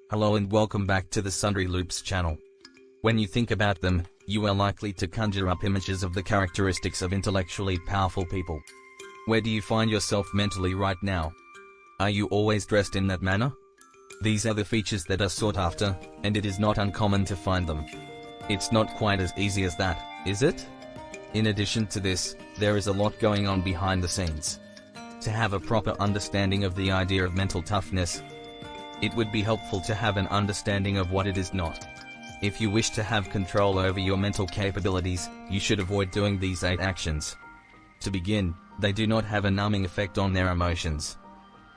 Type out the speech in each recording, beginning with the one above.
Hello and welcome back to the Sundry Loops channel. When you think about them, you are likely to conjure up images of the characteristics of intellectually powerful people. Where do you find yourself mentally right now? Are you always dressed in that manner? These are the features that are sought after, and it is not uncommon to find them. It's not quite as easy as that, is it? In addition to this, there is a lot going on behind the scenes. To have a proper understanding of the idea of mental toughness, it would be helpful to have an understanding of what it is not. If you wish to have control over your mental capabilities, you should avoid doing these 8 actions. To begin, they do not have a numbing effect on their emotions.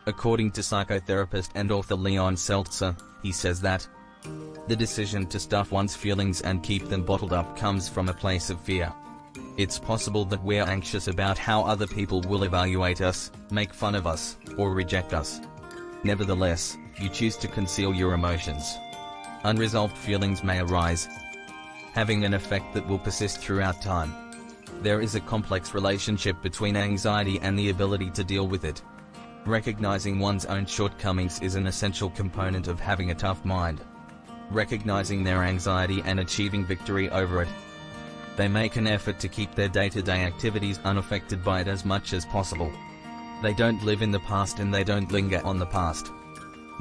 According to psychotherapist and author Leon Seltzer, he says that the decision to stuff one's feelings and keep them bottled up comes from a place of fear. It's possible that we're anxious about how other people will evaluate us, make fun of us, or reject us. Nevertheless, you choose to conceal your emotions. Unresolved feelings may arise, having an effect that will persist throughout time. There is a complex relationship between anxiety and the ability to deal with it. Recognizing one's own shortcomings is an essential component of having a tough mind. Recognizing their anxiety and achieving victory over it. They make an effort to keep their day-to-day activities unaffected by it as much as possible. They don't live in the past and they don't linger on the past.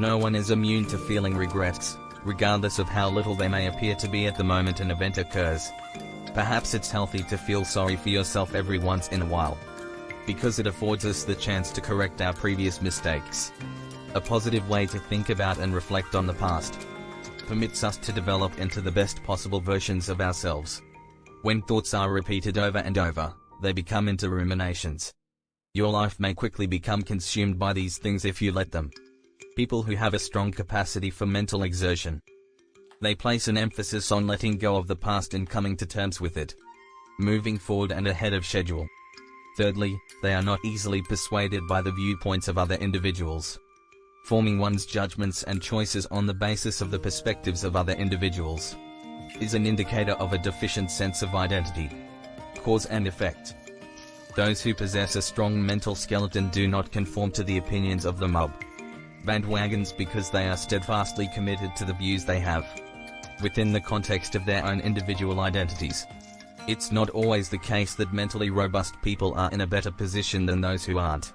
No one is immune to feeling regrets, regardless of how little they may appear to be at the moment an event occurs. Perhaps it's healthy to feel sorry for yourself every once in a while, because it affords us the chance to correct our previous mistakes. A positive way to think about and reflect on the past permits us to develop into the best possible versions of ourselves. When thoughts are repeated over and over, they become into ruminations. Your life may quickly become consumed by these things if you let them. People who have a strong capacity for mental exertion, they place an emphasis on letting go of the past and coming to terms with it, moving forward and ahead of schedule. Thirdly, they are not easily persuaded by the viewpoints of other individuals. Forming one's judgments and choices on the basis of the perspectives of other individuals is an indicator of a deficient sense of identity. Cause and effect. Those who possess a strong mental skeleton do not conform to the opinions of the mob. Bandwagons because they are steadfastly committed to the views they have, within the context of their own individual identities. It's not always the case that mentally robust people are in a better position than those who aren't.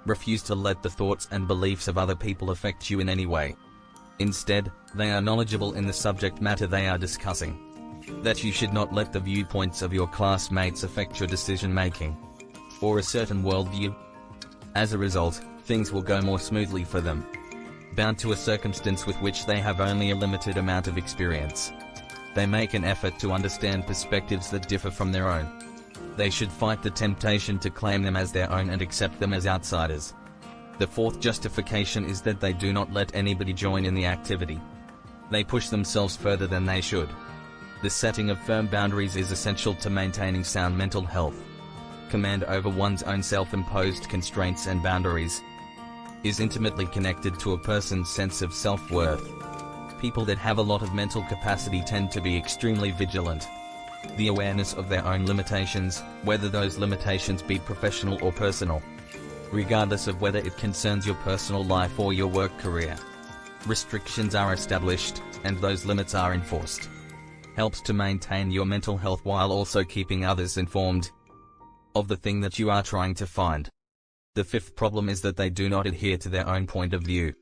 Refuse to let the thoughts and beliefs of other people affect you in any way. Instead, they are knowledgeable in the subject matter they are discussing. That you should not let the viewpoints of your classmates affect your decision-making, or a certain worldview. As a result, things will go more smoothly for them, bound to a circumstance with which they have only a limited amount of experience. They make an effort to understand perspectives that differ from their own. They should fight the temptation to claim them as their own and accept them as outsiders. The fourth justification is that they do not let anybody join in the activity. They push themselves further than they should. The setting of firm boundaries is essential to maintaining sound mental health. Command over one's own self-imposed constraints and boundaries is intimately connected to a person's sense of self-worth. People that have a lot of mental capacity tend to be extremely vigilant. The awareness of their own limitations, whether those limitations be professional or personal, regardless of whether it concerns your personal life or your work career. Restrictions are established, and those limits are enforced. Helps to maintain your mental health while also keeping others informed of the thing that you are trying to find. The fifth problem is that they do not adhere to their own point of view.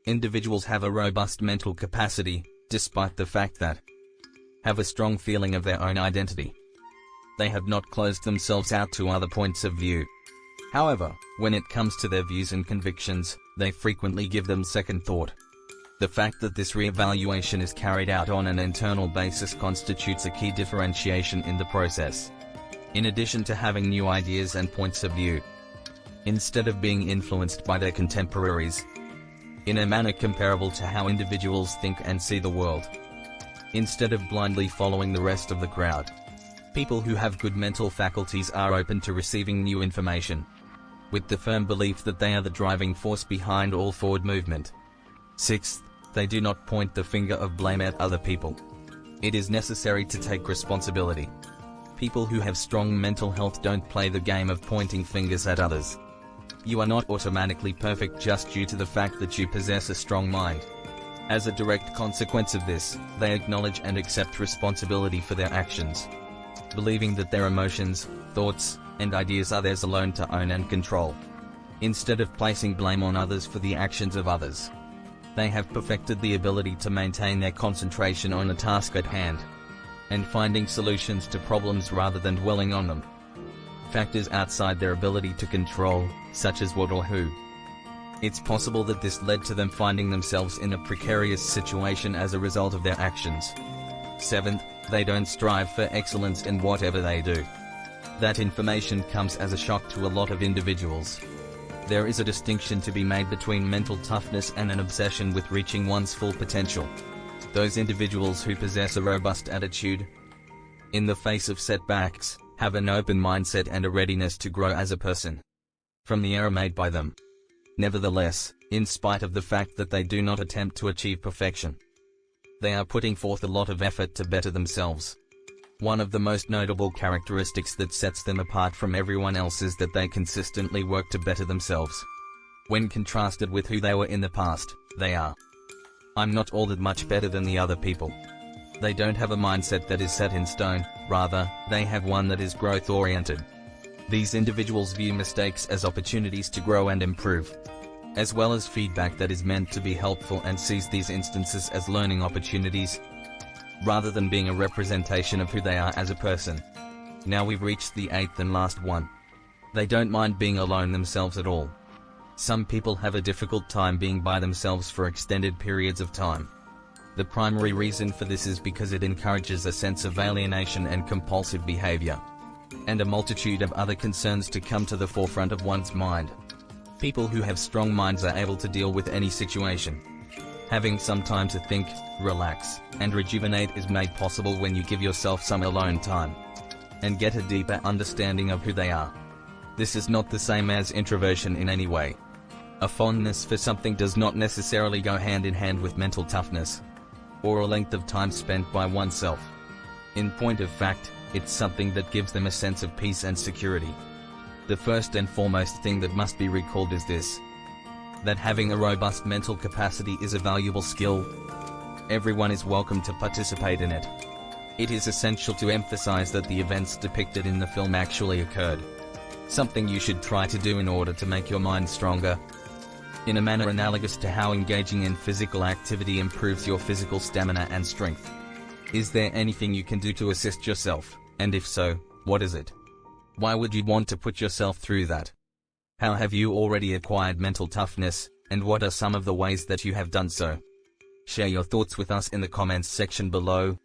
Individuals have a robust mental capacity, despite the fact that have a strong feeling of their own identity. They have not closed themselves out to other points of view. However, when it comes to their views and convictions, they frequently give them second thought. The fact that this re-evaluation is carried out on an internal basis constitutes a key differentiation in the process. In addition to having new ideas and points of view, instead of being influenced by their contemporaries, in a manner comparable to how individuals think and see the world, instead of blindly following the rest of the crowd, people who have good mental faculties are open to receiving new information, with the firm belief that they are the driving force behind all forward movement. Sixth, they do not point the finger of blame at other people. It is necessary to take responsibility. People who have strong mental health don't play the game of pointing fingers at others. You are not automatically perfect just due to the fact that you possess a strong mind. As a direct consequence of this, they acknowledge and accept responsibility for their actions, believing that their emotions, thoughts, and ideas are theirs alone to own and control. Instead of placing blame on others for the actions of others, they have perfected the ability to maintain their concentration on the task at hand, and finding solutions to problems rather than dwelling on them. Factors outside their ability to control, such as what or who. It's possible that this led to them finding themselves in a precarious situation as a result of their actions. 7th, they don't strive for excellence in whatever they do. That information comes as a shock to a lot of individuals. There is a distinction to be made between mental toughness and an obsession with reaching one's full potential. Those individuals who possess a robust attitude in the face of setbacks have an open mindset and a readiness to grow as a person from the error made by them. Nevertheless, in spite of the fact that they do not attempt to achieve perfection, they are putting forth a lot of effort to better themselves. One of the most notable characteristics that sets them apart from everyone else is that they consistently work to better themselves. When contrasted with who they were in the past, they are, I'm not all that much better than the other people. They don't have a mindset that is set in stone, rather, they have one that is growth-oriented. These individuals view mistakes as opportunities to grow and improve, as well as feedback that is meant to be helpful, and sees these instances as learning opportunities, rather than being a representation of who they are as a person. Now we've reached the 8th and last one. They don't mind being alone themselves at all. Some people have a difficult time being by themselves for extended periods of time. The primary reason for this is because it encourages a sense of alienation and compulsive behavior, and a multitude of other concerns to come to the forefront of one's mind. People who have strong minds are able to deal with any situation. Having some time to think, relax, and rejuvenate is made possible when you give yourself some alone time, and get a deeper understanding of who they are. This is not the same as introversion in any way. A fondness for something does not necessarily go hand in hand with mental toughness, or a length of time spent by oneself. In point of fact, it's something that gives them a sense of peace and security. The first and foremost thing that must be recalled is this: that having a robust mental capacity is a valuable skill. Everyone is welcome to participate in it. It is essential to emphasize that the events depicted in the film actually occurred, something you should try to do in order to make your mind stronger, in a manner analogous to how engaging in physical activity improves your physical stamina and strength. Is there anything you can do to assist yourself, and if so, what is it? Why would you want to put yourself through that? How have you already acquired mental toughness, and what are some of the ways that you have done so? Share your thoughts with us in the comments section below.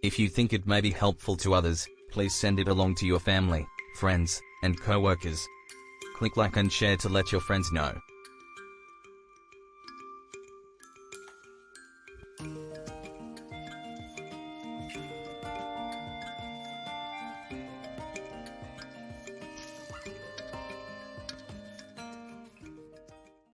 If you think it may be helpful to others, please send it along to your family, friends, and co-workers. Click like and share to let your friends know.